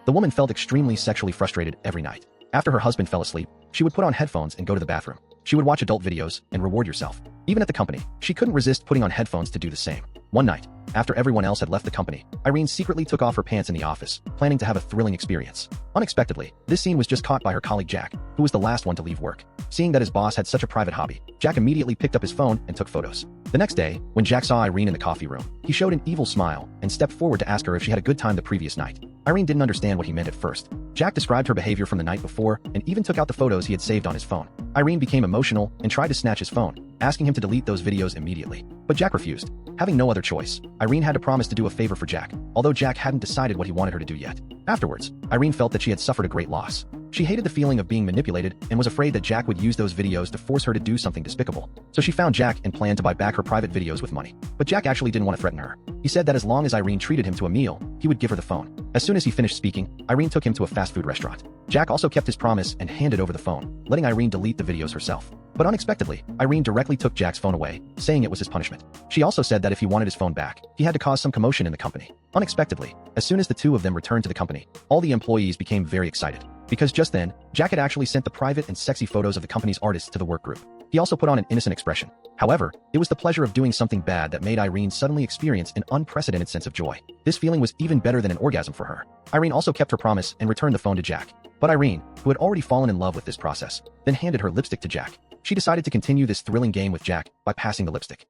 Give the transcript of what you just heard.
The woman felt extremely sexually frustrated every night. After her husband fell asleep, she would put on headphones and go to the bathroom. She would watch adult videos and reward herself. Even at the company, she couldn't resist putting on headphones to do the same. One night, after everyone else had left the company, Irene secretly took off her pants in the office, planning to have a thrilling experience. Unexpectedly, this scene was just caught by her colleague Jack, who was the last one to leave work. Seeing that his boss had such a private hobby, Jack immediately picked up his phone and took photos. The next day, when Jack saw Irene in the coffee room, he showed an evil smile and stepped forward to ask her if she had a good time the previous night. Irene didn't understand what he meant at first. Jack described her behavior from the night before and even took out the photos he had saved on his phone. Irene became emotional and tried to snatch his phone, asking him to delete those videos immediately. But Jack refused. Having no other choice, Irene had to promise to do a favor for Jack, although Jack hadn't decided what he wanted her to do yet. Afterwards, Irene felt that she had suffered a great loss. She hated the feeling of being manipulated and was afraid that Jack would use those videos to force her to do something despicable. So she found Jack and planned to buy back her private videos with money. But Jack actually didn't want to threaten her. He said that as long as Irene treated him to a meal, he would give her the phone. As soon as he finished speaking, Irene took him to a fast food restaurant. Jack also kept his promise and handed over the phone, letting Irene delete the videos herself. But unexpectedly, Irene directly took Jack's phone away, saying it was his punishment. She also said that if he wanted his phone back, he had to cause some commotion in the company. Unexpectedly, as soon as the two of them returned to the company, all the employees became very excited. Because just then, Jack had actually sent the private and sexy photos of the company's artists to the work group. He also put on an innocent expression. However, it was the pleasure of doing something bad that made Irene suddenly experience an unprecedented sense of joy. This feeling was even better than an orgasm for her. Irene also kept her promise and returned the phone to Jack. But Irene, who had already fallen in love with this process, then handed her lipstick to Jack. She decided to continue this thrilling game with Jack by passing the lipstick.